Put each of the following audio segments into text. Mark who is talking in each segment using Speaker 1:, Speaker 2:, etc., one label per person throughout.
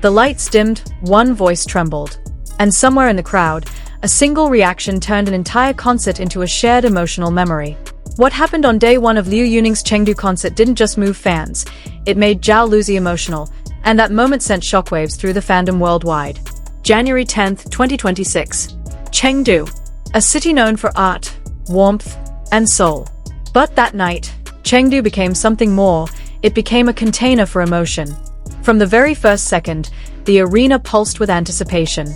Speaker 1: The lights dimmed, one voice trembled. And somewhere in the crowd, a single reaction turned an entire concert into a shared emotional memory. What happened on day one of Liu Yuning's Chengdu concert didn't just move fans, it made Zhao Luzi emotional, and that moment sent shockwaves through the fandom worldwide. January 10, 2026. Chengdu. A city known for art, warmth, and soul. But that night, Chengdu became something more. It became a container for emotion. From the very first second, the arena pulsed with anticipation.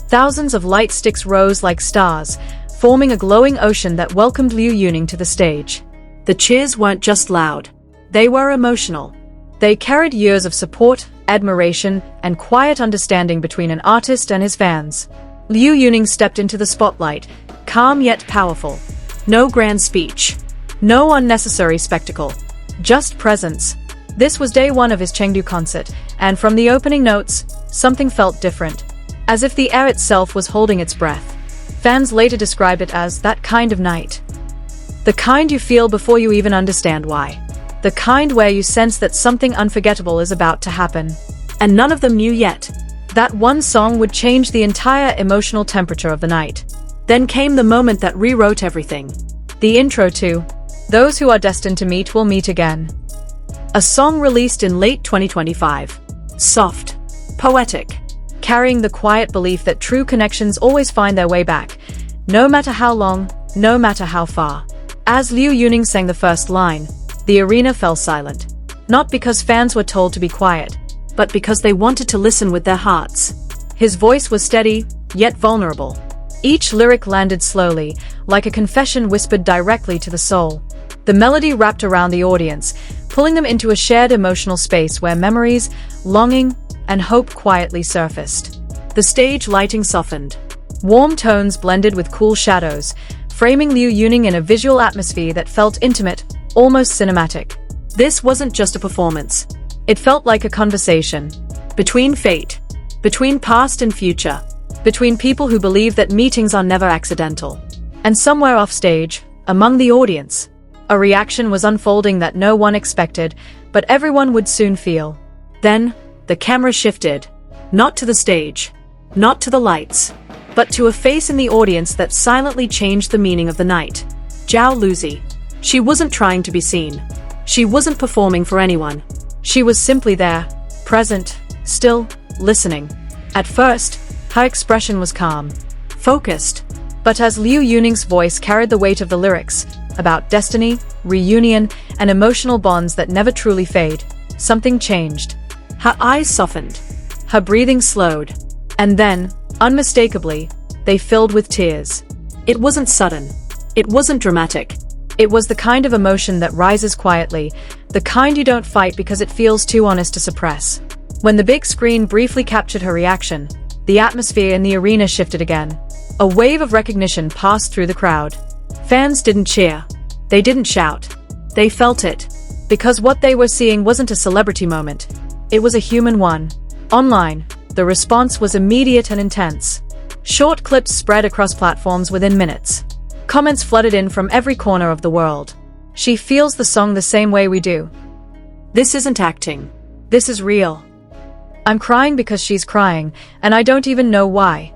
Speaker 1: Thousands of light sticks rose like stars, forming a glowing ocean that welcomed Liu Yuning to the stage. The cheers weren't just loud. They were emotional. They carried years of support, admiration, and quiet understanding between an artist and his fans. Liu Yuning stepped into the spotlight, calm yet powerful. No grand speech. No unnecessary spectacle. Just presence. This was day one of his Chengdu concert, and from the opening notes, something felt different. As if the air itself was holding its breath. Fans later described it as that kind of night. The kind you feel before you even understand why. The kind where you sense that something unforgettable is about to happen. And none of them knew yet. That one song would change the entire emotional temperature of the night. Then came the moment that rewrote everything. The intro to Those Who Are Destined to Meet Will Meet Again. A song released in late 2025. Soft. Poetic. Carrying the quiet belief that true connections always find their way back, no matter how long, no matter how far. As Liu Yuning sang the first line, the arena fell silent. Not because fans were told to be quiet, but because they wanted to listen with their hearts. His voice was steady, yet vulnerable. Each lyric landed slowly, like a confession whispered directly to the soul. The melody wrapped around the audience, pulling them into a shared emotional space where memories, longing, and hope quietly surfaced. The stage lighting softened. Warm tones blended with cool shadows, framing Liu Yuning in a visual atmosphere that felt intimate, almost cinematic. This wasn't just a performance. It felt like a conversation. Between fate. Between past and future. Between people who believe that meetings are never accidental. And somewhere off stage, among the audience, a reaction was unfolding that no one expected, but everyone would soon feel. Then, the camera shifted. Not to the stage. Not to the lights. But to a face in the audience that silently changed the meaning of the night. Jao Luzi. She wasn't trying to be seen. She wasn't performing for anyone. She was simply there, present, still, listening. At first, her expression was calm, focused. But as Liu Yuning's voice carried the weight of the lyrics, about destiny, reunion, and emotional bonds that never truly fade, something changed. Her eyes softened. Her breathing slowed. And then, unmistakably, they filled with tears. It wasn't sudden. It wasn't dramatic. It was the kind of emotion that rises quietly, the kind you don't fight because it feels too honest to suppress. When the big screen briefly captured her reaction, the atmosphere in the arena shifted again. A wave of recognition passed through the crowd. Fans didn't cheer. They didn't shout. They felt it. Because what they were seeing wasn't a celebrity moment. It was a human one. Online, the response was immediate and intense. Short clips spread across platforms within minutes. Comments flooded in from every corner of the world. She feels the song the same way we do. This isn't acting. This is real. I'm crying because she's crying, and I don't even know why.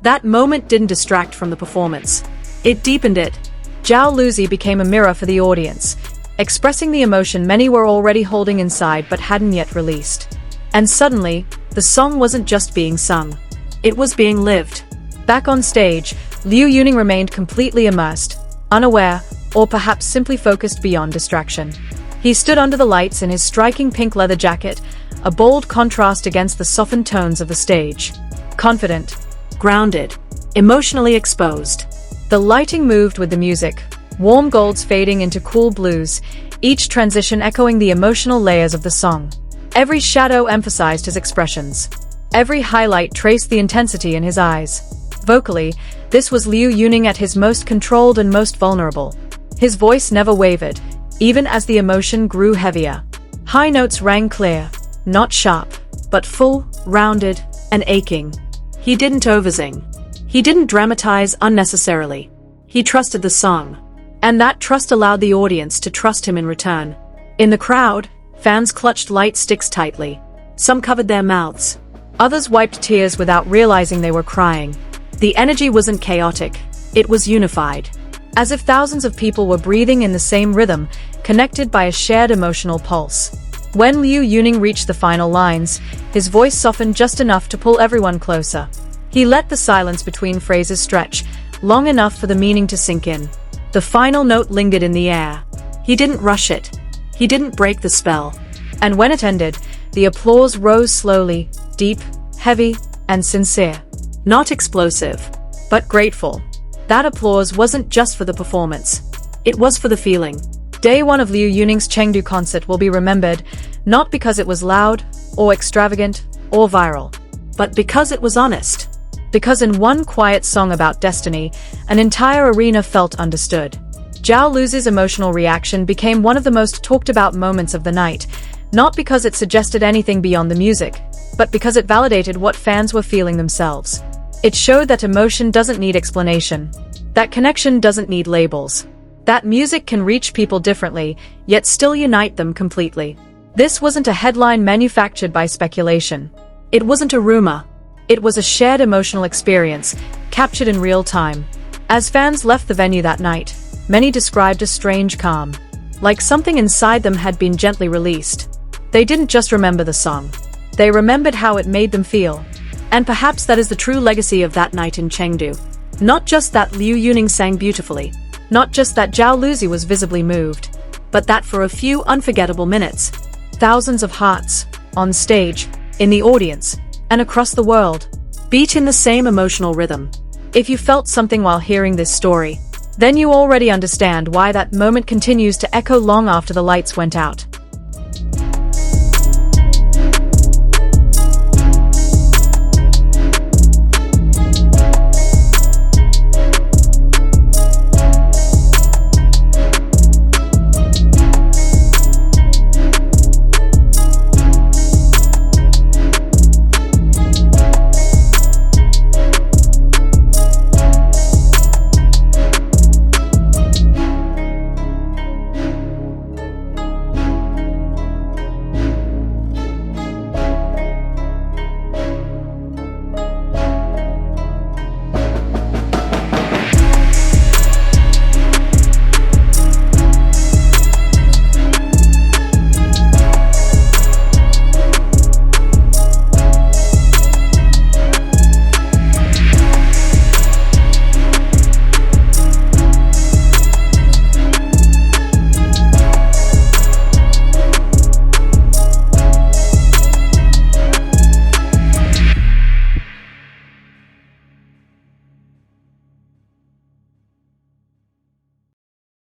Speaker 1: That moment didn't distract from the performance. It deepened it. Jao Luzi became a mirror for the audience, expressing the emotion many were already holding inside but hadn't yet released. And suddenly, the song wasn't just being sung. It was being lived. Back on stage, Liu Yuning remained completely immersed, unaware, or perhaps simply focused beyond distraction. He stood under the lights in his striking pink leather jacket, a bold contrast against the softened tones of the stage. Confident, grounded, emotionally exposed. The lighting moved with the music, warm golds fading into cool blues, each transition echoing the emotional layers of the song. Every shadow emphasized his expressions. Every highlight traced the intensity in his eyes. Vocally, this was Liu Yuning at his most controlled and most vulnerable. His voice never wavered, even as the emotion grew heavier. High notes rang clear, not sharp, but full, rounded, and aching. He didn't oversing. He didn't dramatize unnecessarily. He trusted the song. And that trust allowed the audience to trust him in return. In the crowd, fans clutched light sticks tightly. Some covered their mouths. Others wiped tears without realizing they were crying. The energy wasn't chaotic, it was unified. As if thousands of people were breathing in the same rhythm, connected by a shared emotional pulse. When Liu Yuning reached the final lines, his voice softened just enough to pull everyone closer. He let the silence between phrases stretch, long enough for the meaning to sink in. The final note lingered in the air. He didn't rush it. He didn't break the spell. And when it ended, the applause rose slowly, deep, heavy, and sincere. Not explosive, but grateful. That applause wasn't just for the performance. It was for the feeling. Day 1 of Liu Yuning's Chengdu concert will be remembered, not because it was loud, or extravagant, or viral, but because it was honest. Because in one quiet song about destiny, an entire arena felt understood. Jao Luzi's emotional reaction became one of the most talked about moments of the night, not because it suggested anything beyond the music, but because it validated what fans were feeling themselves. It showed that emotion doesn't need explanation, that connection doesn't need labels, that music can reach people differently, yet still unite them completely. This wasn't a headline manufactured by speculation. It wasn't a rumor. It was a shared emotional experience, captured in real time. As fans left the venue that night, many described a strange calm, like something inside them had been gently released. They didn't just remember the song. They remembered how it made them feel. And perhaps that is the true legacy of that night in Chengdu. Not just that Liu Yuning sang beautifully, not just that Jao Luzi was visibly moved, but that for a few unforgettable minutes, thousands of hearts, on stage, in the audience, and across the world, beat in the same emotional rhythm. If you felt something while hearing this story, then you already understand why that moment continues to echo long after the lights went out.